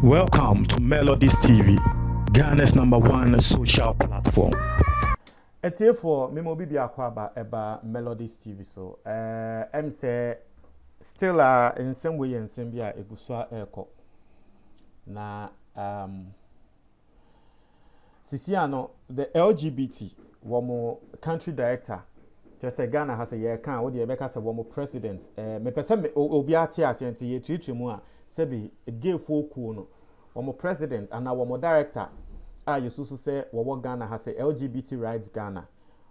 Welcome to Melodies TV, Ghana's #1 social platform. It's here for me mobi bia kwaba eba Melodies TV so em say still in some way and some bia egusua eko na Sisiano the LGBT womo country director just say Ghana has a year can wo de be ka say womo president me pese me obi ate asente ye tritrimu a sebi gay folk no womo president and womo director Yususu say wowo Ghana has a LGBT rights Ghana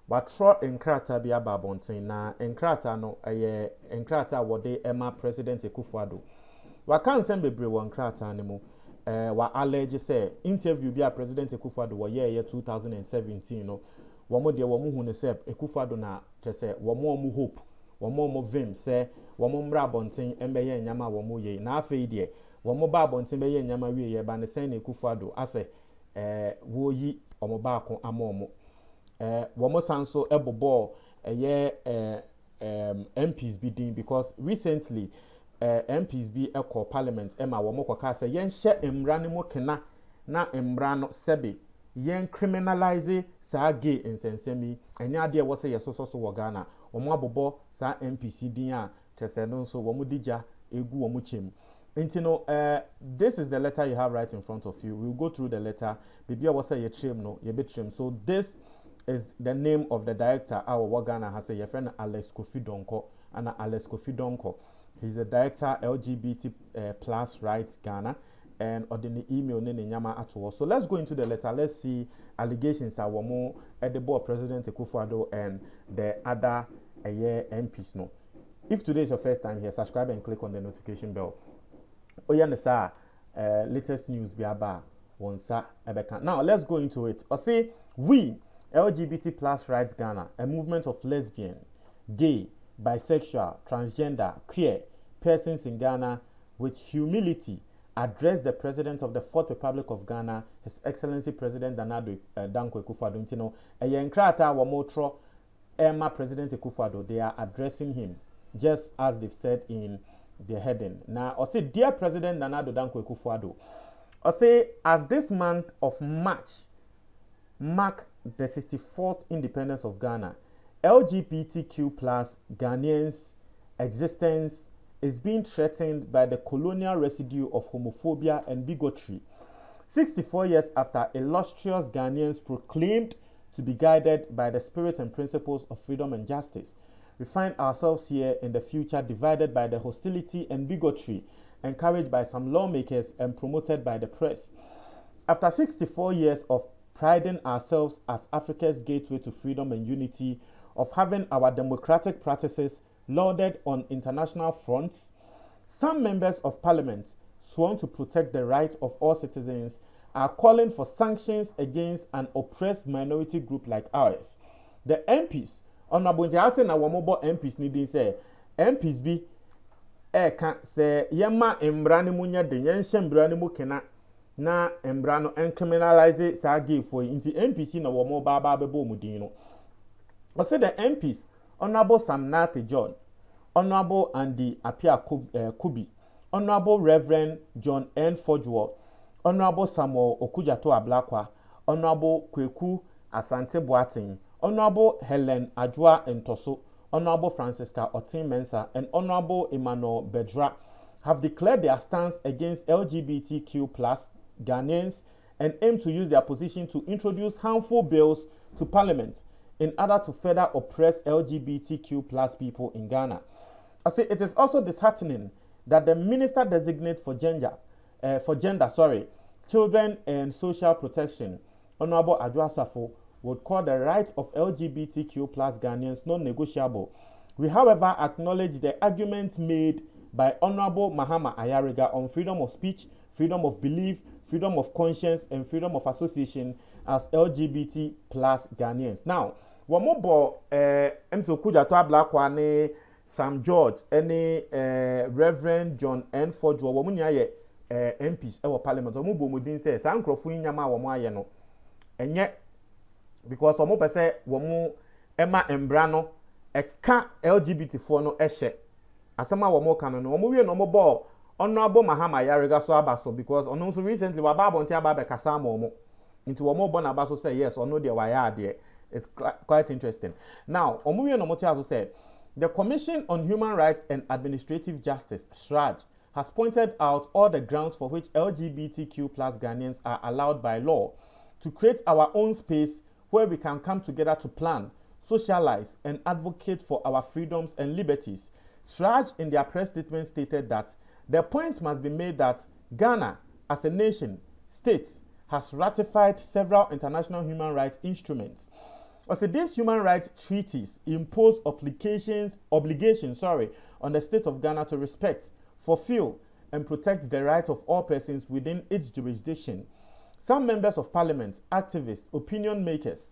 but tro enkrata bia babonten na enkrata no enkrata wode ema president Akufo Addo wa kan sem bebre wo enkrata ne mu wa allege say interview bia president Akufo Addo wo ye 2017 no womo de womo hu ne say Akufo Addo na te say womo hope womo vim say womo mra bonten embeye nyama womo ye na afei de womo ba bonten beye nyama wie ye ba ne say na Akufo Addo ase wo yi omobaako amomo womo sanso ebobo MPs be din because recently MPs be equal parliament ema womo kwaka say yen hye emra ne mo kena na emra no sebe yen criminalize sa gay insensemi enya ade wo say yesoso so wo Ghana womo abobo sa MPC din a tese no so womo dija egu womo chem. This is the letter you have right in front of you. We'll go through the letter. Bibi was say your trim no, your trim. So this is the name of the director. Our Ghana has your friend Alex Kofi Donko and Alex Kofi Donko. He's the director LGBT plus rights Ghana and or the email nene nyama atuo. So let's go into the letter. Let's see allegations are more at the board President Akufo Addo and the other MPs no. If today is your first time here, subscribe and click on the notification bell. Oyanesa latest news biaba wonsa ebeka. Now let's go into it. I say we LGBT plus rights Ghana, a movement of lesbian, gay, bisexual, transgender, queer persons in Ghana with humility address the President of the Fourth Republic of Ghana, His Excellency President Danko Akufo Addo. Ntino eyenkrata wamotro Emma President Akufo Addo. They are addressing him just as they've said in the heading. Now, I say, dear President Danko Akufo Addo, I say, as this month of March mark the 64th independence of Ghana, LGBTQ plus Ghanaians' existence is being threatened by the colonial residue of homophobia and bigotry. 64 years after illustrious Ghanaians proclaimed to be guided by the spirit and principles of freedom and justice, we find ourselves here in the future divided by the hostility and bigotry encouraged by some lawmakers and promoted by the press. After 64 years of priding ourselves as Africa's gateway to freedom and unity, of having our democratic practices lauded on international fronts, some members of parliament sworn to protect the rights of all citizens are calling for sanctions against an oppressed minority group like ours. The MPs Honorable Njase na womobo MPs ni din say MPs bi ka say yema embra ne munya de yenhye mbra ne mu kena na embra no criminalize sa gay for inti MPC na womo baba bebo mu din no. I say the MPs Honorable Samnate John, Honorable Andy Apia Kubi, Honorable Reverend John N. Fodjo, Honorable Samuel Okujato Ablakwa, Honorable Kweku Asante Boateng, Honorable Helen Ajua Ntoso, Honorable Francisca Otin Mensah, and Honorable Emmanuel Bedra have declared their stance against LGBTQ plus Ghanaians and aim to use their position to introduce harmful bills to Parliament in order to further oppress LGBTQ plus people in Ghana. I say it is also disheartening that the Minister Designate for Gender, Children and Social Protection, Honorable Ajua Safo, would call the rights of LGBTQ plus Ghanaians non-negotiable. We, however, acknowledge the arguments made by Honorable Mahama Ayariga on freedom of speech, freedom of belief, freedom of conscience, and freedom of association as LGBT plus Ghanaians. Now, Wamobo Mso Kujato Ablakwa ne Sam George, any Reverend John N. Fodjo, Wamunya MPs ewo Parliament. Wamubo Mudin says, Sankrofu Nyama Wamaye no. And yet, because omo pese womu ema embrano eka LGBT for no ehye asema wo mo kan no omo wie no mo ball honorable Mahama Yariga so abaso because ono so recently wa babo ntia ba be kasa ma omo nti wo mo bo na abaso say yes ono de wa ya de. It's quite interesting. Now omo wie no mo tia so say the Commission on Human Rights and Administrative Justice SRAJ has pointed out all the grounds for which LGBTQ plus Ghanaians are allowed by law to create our own space where we can come together to plan, socialize, and advocate for our freedoms and liberties. SRAJ in their press statement stated that the point must be made that Ghana, as a nation, state, has ratified several international human rights instruments. Also, these human rights treaties impose obligations on the state of Ghana to respect, fulfill, and protect the rights of all persons within its jurisdiction. Some members of parliament, activists, opinion makers,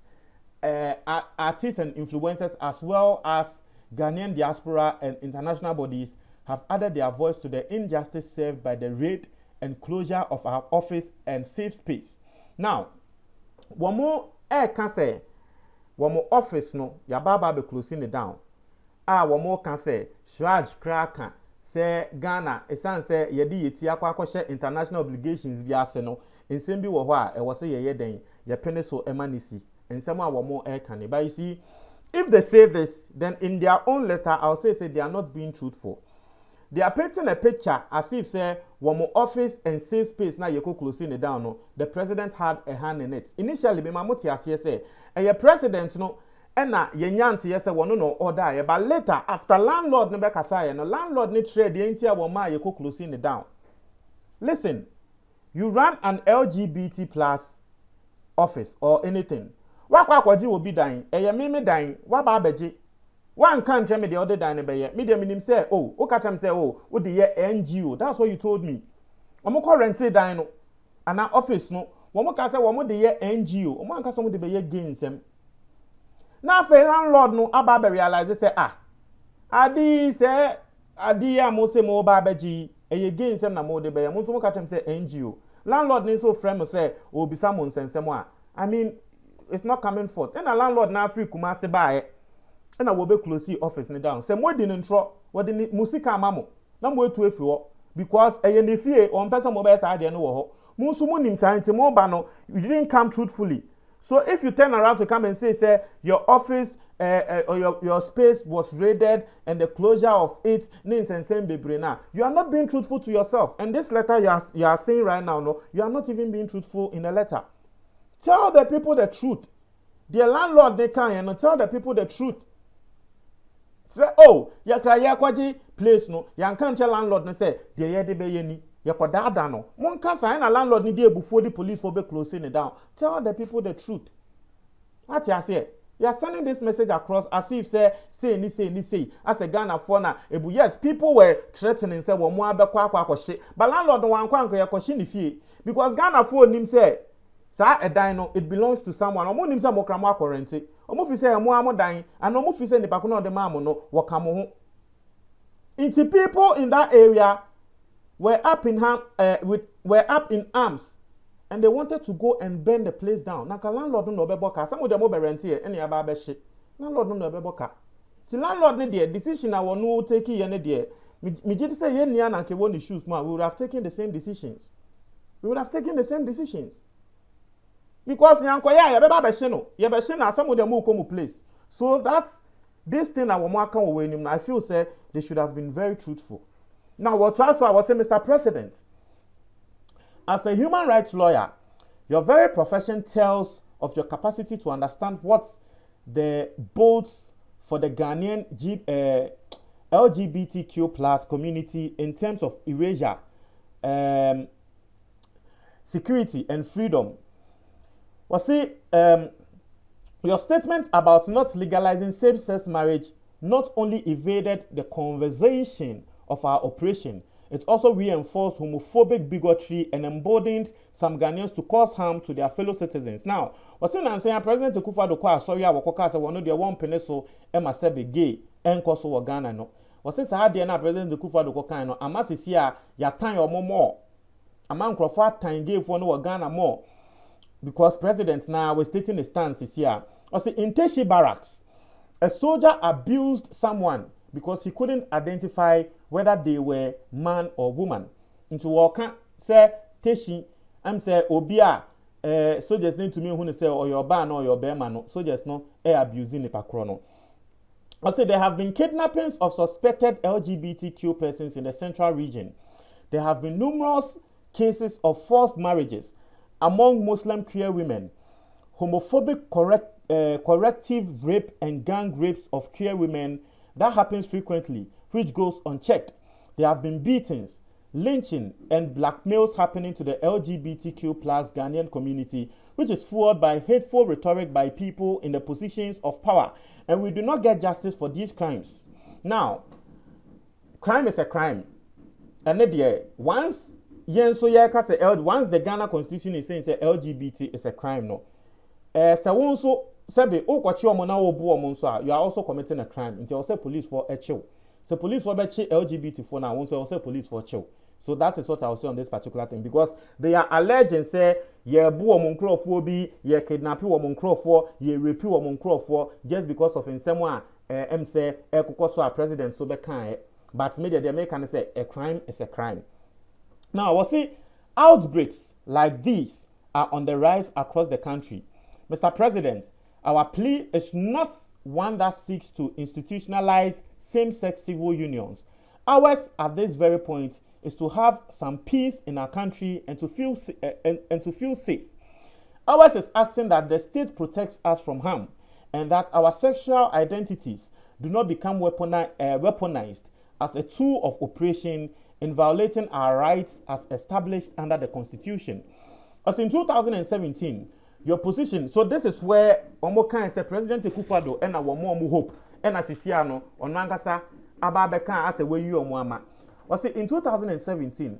artists and influencers, as well as Ghanaian diaspora and international bodies have added their voice to the injustice served by the raid and closure of our office and safe space. Now, one more can say, one more office no, ya baba be closing it down. One more can say, SRAJ kraka, say Ghana, esan say yedi yeti akwa share international obligations via seno. In same be wa e was say ye den ye penny so emanisi. And someone one more can. But you see, if they say this, then in their own letter, I'll say they are not being truthful. They are painting a picture as if say one more office and safe space now you go closing it down. No, the president had a hand in it. Initially, be mamuti as say, and your president no, and na ye nyanti yes one no order. But later, after landlord no be kasaya, no landlord need trade the entire one you go closing it down. Listen, you run an LGBT plus office or anything. Wakwa kwaji will be dying. Eye me dying. Waba beji. One can't tell me the other dying be me dem nim say oh, o catch am say oh, wo the NGO. That's what you told me. Omo ko rented dying no. And our office no. Womo ka say womo the NGO. Omo anka some the be gain sem. Na fe landlord no aba be realize say adi ya mo say mo ba beji. Eye gain sem na mo de be mo so mo catch am say NGO. Landlord ni so friend say o bisa mo nsensem a. I mean, it's not coming forth. And a landlord na free Kumasi buy and I will be close office ni down. Say more than intro, what the musika mamo. Na mo etu efi because a fear on person mobile side no wo. Musu mo nim science mo ba no, you didn't come truthfully. So if you turn around to come and say your office or your space was raided and the closure of it means and same bebrena, you are not being truthful to yourself. And this letter you are saying right now, no, you are not even being truthful in a letter. Tell the people the truth. The landlord they can tell the people the truth. Say, oh, ya kwaji place no. Ya can't tell landlord and say, the ye de be yeni. Ya kwa dada no. Mon can sign a landlord ni dey before the police for be closing it down. Tell the people the truth. What you say? You are sending this message across as if say as a Ghana for na. Yes, people were threatening say wo mo abekwa shit. But landlord no wan kwa ya kwashi ni fie because Ghana for nim say sa a dino it belongs to someone. Omo nim say mo kramo akorente. Omo fi say mo amodan and omo fi say nipa ko na de mamo no waka mo ho. Inti people in that area were up in arms and they wanted to go and burn the place down. Naka landlord no obeboka. Some of them be rent here any aba be shit. Landlord no obeboka. Ti landlord ne there decision I will no take here ne there. Me did say ye nia na ke won the shoes ma we would have taken the same decisions. Because yankoya ya beba be hye no. Ye be hye na some of them will come place. So that's this thing I want to come I feel say they should have been very truthful. Now what transfer I was saying, Mr. President, as a human rights lawyer, your very profession tells of your capacity to understand what the bodes for the Ghanaian LGBTQ plus community in terms of erasure, security and freedom. Well, see, your statement about not legalizing same-sex marriage not only evaded the conversation of our operation, it also reinforced homophobic bigotry and emboldened some Ghanaians to cause harm to their fellow citizens. Now, what's in and saying President Akufo Addo sorry I will say one of the one peneso Emma Sebe gay and Koso Ghana no. What's this hard na President Akufo Addo kind no amasi here ya time or more. A man Crawford time gave for no Ghana more. Because President now was taking a stance this year. Also, in Teshi Barracks, a soldier abused someone because he couldn't identify whether they were man or woman. Into waka say teshi say obia soldiers need to me who say or your ban or your bear no soldiers no abusing the pakrono. I say there have been kidnappings of suspected LGBTQ persons in the central region. There have been numerous cases of forced marriages among Muslim queer women, homophobic corrective rape and gang rapes of queer women that happens frequently, which goes unchecked. There have been beatings, lynching, and blackmails happening to the LGBTQ plus Ghanaian community, which is fueled by hateful rhetoric by people in the positions of power. And we do not get justice for these crimes. Now, crime is a crime. And once once the Ghana Constitution is saying say LGBT is a crime, no. So also sabi you are also committing a crime. Until say police for a chill. So police for LGBT for now, also police for chill. So that is what I will say on this particular thing, because they are alleging say ye bu omonkrofobi, ye kidnap omonkrofor, ye rape omonkrofor just because of insemo say ekokoso a president so be kan. But media they make and say a crime is a crime. Now, I will say outbreaks like these are on the rise across the country. Mr. President, our plea is not one that seeks to institutionalize same-sex civil unions. Ours, at this very point, is to have some peace in our country and to feel safe. Ours is asking that the state protects us from harm and that our sexual identities do not become weaponized as a tool of oppression in violating our rights as established under the Constitution. As in 2017, your position, so this is where Omokan said President Akufo Addo and our more hope and as Isiano on Nangasa Ababeka as a way you Omoama. Was it in 2017,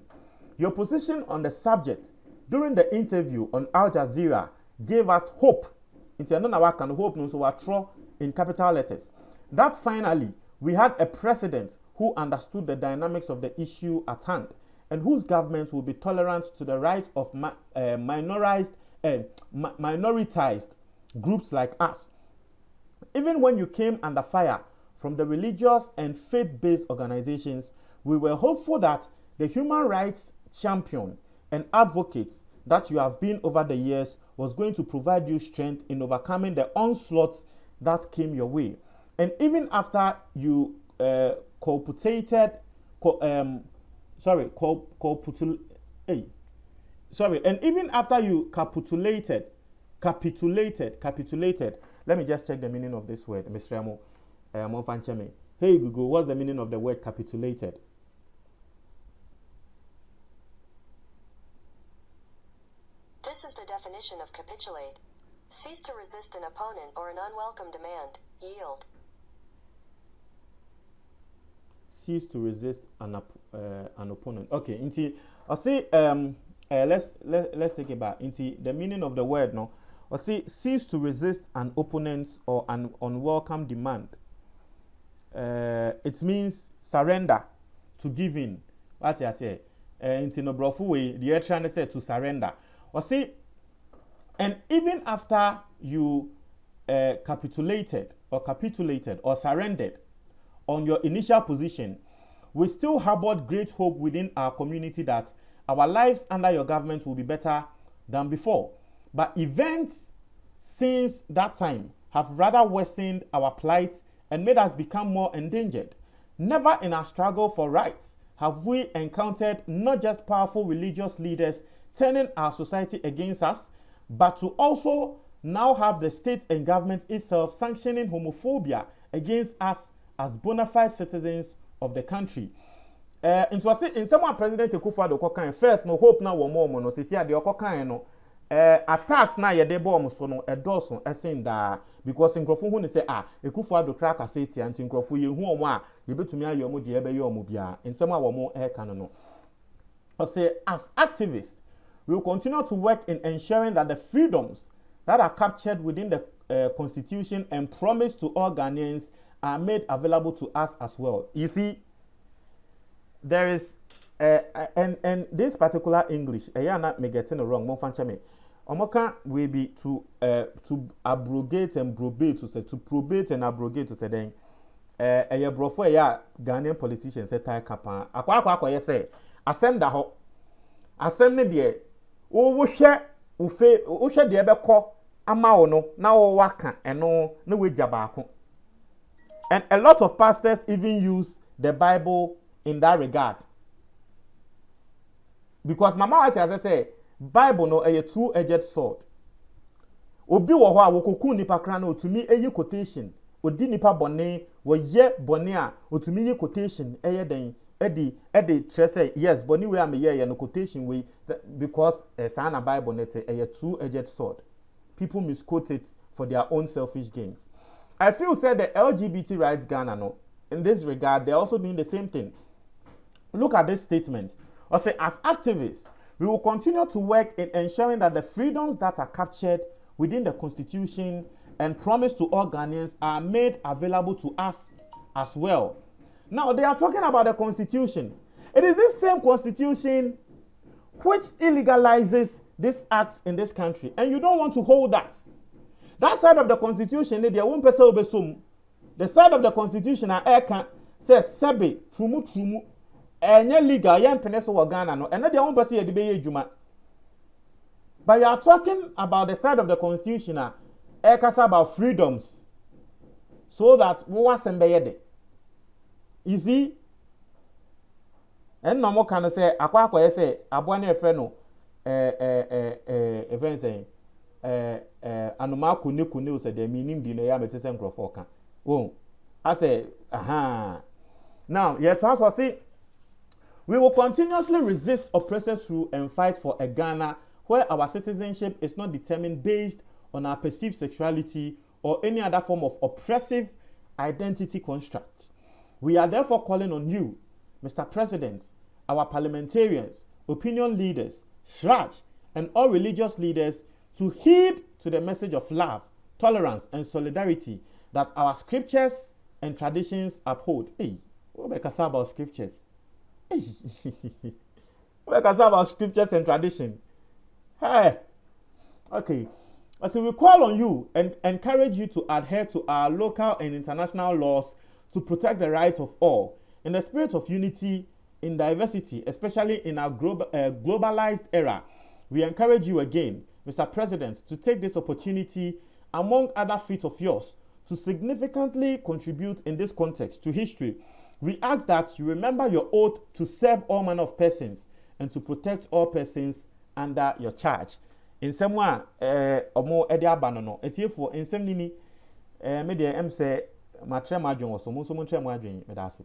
your position on the subject during the interview on Al Jazeera gave us hope. International hope no so throw in capital letters. That finally we had a president who understood the dynamics of the issue at hand and whose government will be tolerant to the rights of minoritized groups like us. Even when you came under fire from the religious and faith-based organizations, we were hopeful that the human rights champion and advocate that you have been over the years was going to provide you strength in overcoming the onslaughts that came your way. And even after you capitulated, and even after you capitulated, let me just check the meaning of this word, Mr. Ramo. Hey Google, what's the meaning of the word capitulated? This is the definition of capitulate. Cease to resist an opponent or an unwelcome demand. Yield. Cease to resist an opponent. Okay, I see. Let's take it back. The meaning of the word no. I see cease to resist an opponent or an unwelcome demand. It means surrender, to give in. What I say. No brofu way the trying say to surrender. I see. And even after you capitulated or surrendered on your initial position, we still harbored great hope within our community that our lives under your government will be better than before. But events since that time have rather worsened our plight and made us become more endangered. Never in our struggle for rights have we encountered not just powerful religious leaders turning our society against us, but to also now have the state and government itself sanctioning homophobia against us as bona fide citizens of the country. In someone President Akufo Addo kokan first no hope na wo mo no sisi ade okokan no attacks na ye de bomb so no edoso esen da because nkrofo hu ne say Akufo Addo crack aseti anti nkrofo ye hu omo a ye betumi aye omo de ebe ye omo bia nsem a wo mo kan no. I say as activists we will continue to work in ensuring that the freedoms that are captured within the Constitution and promised to all Ghanaians are made available to us as well. You see, there is and this particular English, I not me getting it wrong. Me, Omoka will be to abrogate and probate to say to probate and abrogate to say then ɛyɛ brofo ɛyɛ Ghanaian politicians ɛtai kapa akwa yɛ sɛ asɛm da hɔ asɛm ne deɛ wo hwɛ deɛ bɛkɔ ama wo no na wo waka ɛno na we baako. And a lot of pastors even use the Bible in that regard. Because Mama Ati as I say, Bible no a two-edged sword. Obi wo ho a wokoku nipa kra na otumi eyi quotation. Odi nipa bone wo ye bone a otumi yi quotation eye den edi say yes bone we am ye no quotation we because sa na Bible net a two-edged sword. People misquote it for their own selfish gains. I feel said the LGBT rights Ghana no in this regard they're also doing the same thing. Look at this statement. I say as activists we will continue to work in ensuring that the freedoms that are captured within the constitution and promised to all Ghanaians are made available to us as well. Now they are talking about the constitution. It is this same constitution which illegalizes this act in this country, and you don't want to hold that. That side of the constitution, they won't pay so. The side of the constitution, says sebe trumu, and legal yan peneso wa Ghana no, and they won't pay the bay juma. But you are talking about the side of the constitution, about freedoms, so that we was embeyede. You see, and no more can say, akwa say, abwane freno, event saying. Anoma kune said the meaning di na ya metese nkrofo ka oh I say aha now yet to say we will continuously resist oppressors rule and fight for a Ghana where our citizenship is not determined based on our perceived sexuality or any other form of oppressive identity construct. We are therefore calling on you, Mr. President, our parliamentarians, opinion leaders, Shraj, and all religious leaders to heed to the message of love, tolerance, and solidarity that our scriptures and traditions uphold. Hey, what make us about scriptures? Hey, what make us about scriptures and tradition? Hey, okay. So we call on you and encourage you to adhere to our local and international laws to protect the rights of all in the spirit of unity in diversity, especially in our globalized era. We encourage you again, Mr. President, to take this opportunity, among other feats of yours, to significantly contribute in this context to history. We ask that you remember your oath to serve all manner of persons and to protect all persons under your charge. In some way, omo edi abanono. Etiefo in some nini, media say matrema adwon so mo so mo trema adwon medase.